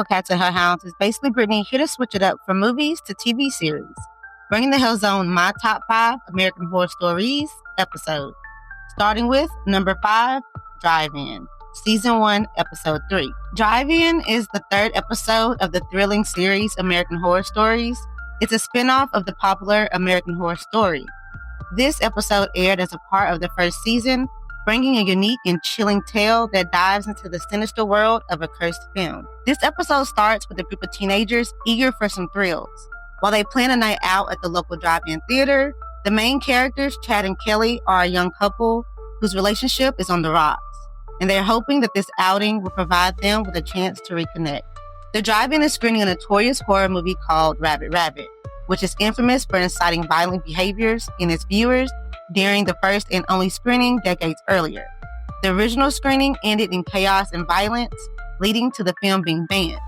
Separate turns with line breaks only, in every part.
Cats at Her House is basically Brittany here to switch it up from movies to TV series, bringing the Hell Zone my top 5 American Horror Stories episodes, starting with number 5, Drive-In, Season 1, Episode 3. Drive-In is the 3rd episode of the thrilling series American Horror Stories. It's a spinoff of the popular American Horror Story. This episode aired as a part of the 1st season, bringing a unique and chilling tale that dives into the sinister world of a cursed film. This episode starts with a group of teenagers eager for some thrills. While they plan a night out at the local drive-in theater, the main characters, Chad and Kelly, are a young couple whose relationship is on the rocks, and they're hoping that this outing will provide them with a chance to reconnect. The drive-in is screening a notorious horror movie called Rabbit Rabbit, which is infamous for inciting violent behaviors in its viewers during the first and only screening decades earlier. The original screening ended in chaos and violence, leading to the film being banned.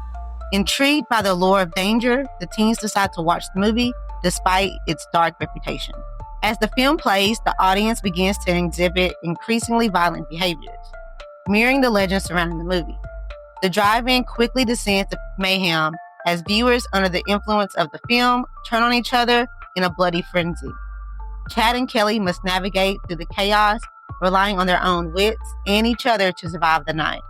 Intrigued by the allure of danger, the teens decide to watch the movie despite its dark reputation. As the film plays, the audience begins to exhibit increasingly violent behaviors, mirroring the legends surrounding the movie. The drive-in quickly descends to mayhem as viewers under the influence of the film turn on each other in a bloody frenzy. Chad and Kelly must navigate through the chaos, relying on their own wits and each other to survive the night.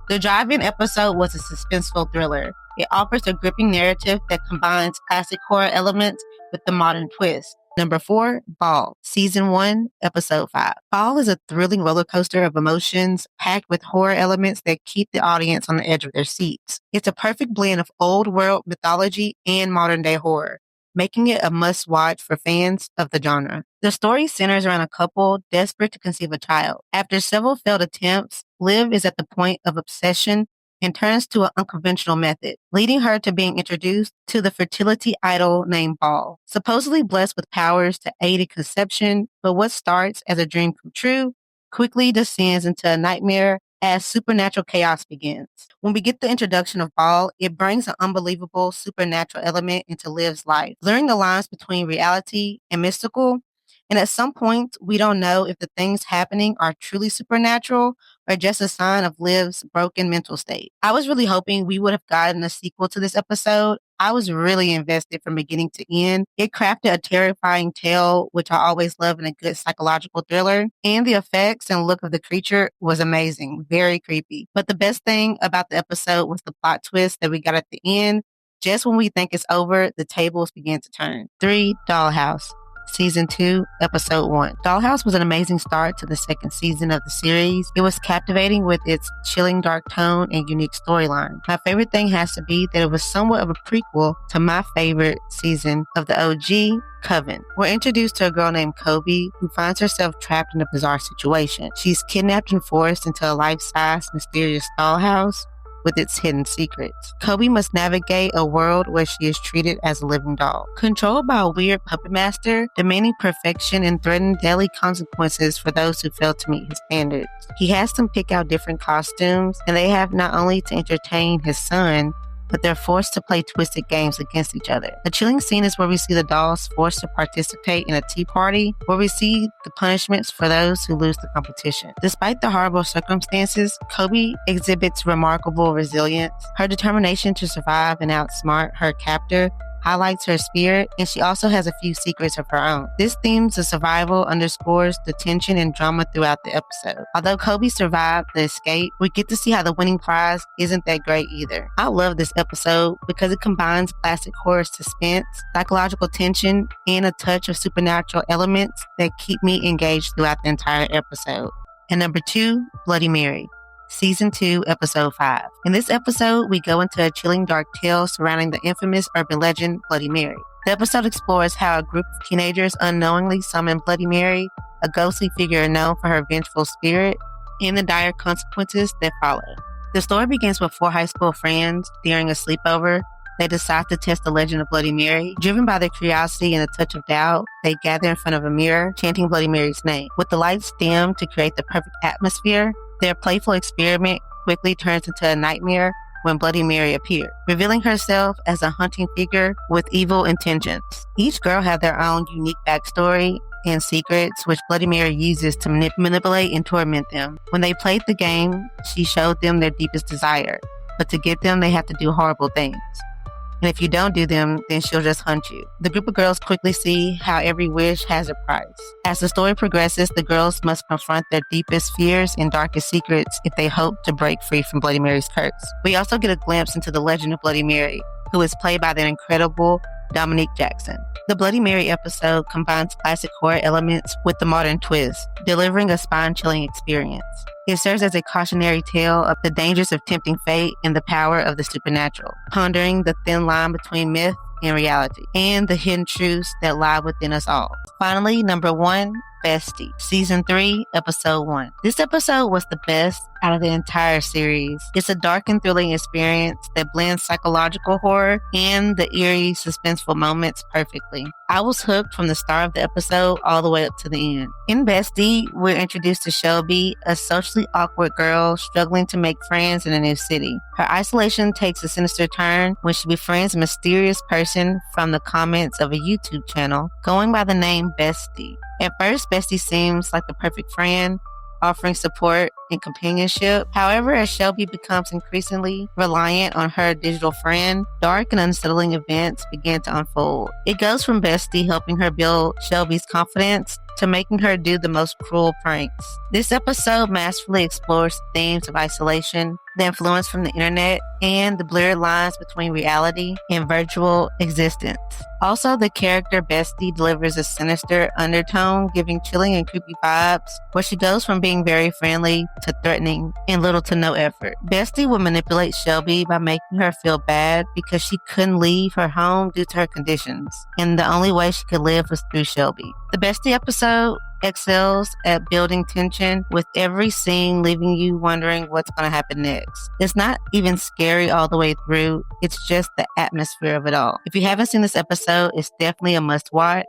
The drive-in episode was a suspenseful thriller. It offers a gripping narrative that combines classic horror elements with the modern twist. Number 4, BAAL, Season 1, Episode 5. BAAL is a thrilling roller coaster of emotions packed with horror elements that keep the audience on the edge of their seats. It's a perfect blend of old world mythology and modern day horror, making it a must-watch for fans of the genre. The story centers around a couple desperate to conceive a child. After several failed attempts, Liv is at the point of obsession and turns to an unconventional method, leading her to being introduced to the fertility idol named BAAL, supposedly blessed with powers to aid in conception, but what starts as a dream come true quickly descends into a nightmare as supernatural chaos begins. When we get the introduction of BAAL, it brings an unbelievable supernatural element into Liv's life, blurring the lines between reality and mystical. And at some point, we don't know if the things happening are truly supernatural or just a sign of Liv's broken mental state. I was really hoping we would have gotten a sequel to this episode. I was really invested from beginning to end. It crafted a terrifying tale, which I always love in a good psychological thriller. And the effects and look of the creature was amazing, very creepy. But the best thing about the episode was the plot twist that we got at the end. Just when we think it's over, the tables begin to turn. 3, Dollhouse, Season 2, Episode 1. Dollhouse was an amazing start to the 2nd season of the series. It was captivating with its chilling dark tone and unique storyline. My favorite thing has to be that it was somewhat of a prequel to my favorite season of the OG, Coven. We're introduced to a girl named Kobe who finds herself trapped in a bizarre situation. She's kidnapped and forced into a life-size, mysterious dollhouse with its hidden secrets. Kobe must navigate a world where she is treated as a living doll, controlled by a weird puppet master, demanding perfection and threatening deadly consequences for those who fail to meet his standards. He has them pick out different costumes, and they have not only to entertain his son, but they're forced to play twisted games against each other. The chilling scene is where we see the dolls forced to participate in a tea party, where we see the punishments for those who lose the competition. Despite the horrible circumstances, Kobe exhibits remarkable resilience. Her determination to survive and outsmart her captor highlights her spirit, and she also has a few secrets of her own. This theme of survival underscores the tension and drama throughout the episode. Although Kobe survived the escape, we get to see how the winning prize isn't that great either. I love this episode because it combines classic horror suspense, psychological tension, and a touch of supernatural elements that keep me engaged throughout the entire episode. And number 2, Bloody Mary, Season 2, Episode 5. In this episode, we go into a chilling dark tale surrounding the infamous urban legend Bloody Mary. The episode explores how a group of teenagers unknowingly summon Bloody Mary, a ghostly figure known for her vengeful spirit, and the dire consequences that follow. The story begins with 4 high school friends. During a sleepover, they decide to test the legend of Bloody Mary. Driven by their curiosity and a touch of doubt, they gather in front of a mirror, chanting Bloody Mary's name. With the lights dimmed to create the perfect atmosphere, their playful experiment quickly turns into a nightmare when Bloody Mary appeared, revealing herself as a hunting figure with evil intentions. Each girl had their own unique backstory and secrets, which Bloody Mary uses to manipulate and torment them. When they played the game, she showed them their deepest desire, but to get them, they have to do horrible things. And if you don't do them, then she'll just hunt you. The group of girls quickly see how every wish has a price. As the story progresses, the girls must confront their deepest fears and darkest secrets if they hope to break free from Bloody Mary's curse. We also get a glimpse into the legend of Bloody Mary, who is played by the incredible Dominique Jackson. The Bloody Mary episode combines classic horror elements with the modern twist, delivering a spine-chilling experience. It serves as a cautionary tale of the dangers of tempting fate and the power of the supernatural, pondering the thin line between myth and reality, and the hidden truths that lie within us all. Finally, number 1, BESTIE, Season 3, Episode 1. This episode was the best out of the entire series. It's a dark and thrilling experience that blends psychological horror and the eerie, suspenseful moments perfectly. I was hooked from the start of the episode all the way up to the end. In BESTIE, we're introduced to Shelby, a socially awkward girl struggling to make friends in a new city. Her isolation takes a sinister turn when she befriends a mysterious person from the comments of a YouTube channel going by the name BESTIE. At first, BESTIE seems like the perfect friend, offering support and companionship. However, as Shelby becomes increasingly reliant on her digital friend, dark and unsettling events begin to unfold. It goes from BESTIE helping her build Shelby's confidence to making her do the most cruel pranks. This episode masterfully explores themes of isolation, the influence from the internet, and the blurred lines between reality and virtual existence. Also, the character BESTIE delivers a sinister undertone, giving chilling and creepy vibes, where she goes from being very friendly to threatening in little to no effort. BESTIE will manipulate Shelby by making her feel bad because she couldn't leave her home due to her conditions, and the only way she could live was through Shelby. The BESTIE episode excels at building tension, with every scene leaving you wondering what's going to happen next. It's not even scary all the way through, it's just the atmosphere of it all. If you haven't seen this episode, it's definitely a must watch.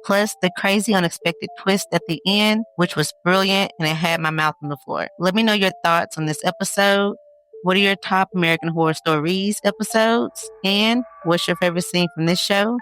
Plus, the crazy unexpected twist at the end, which was brilliant, and it had my mouth on the floor. Let me know your thoughts on this episode. What are your top American Horror Stories episodes? And what's your favorite scene from this show?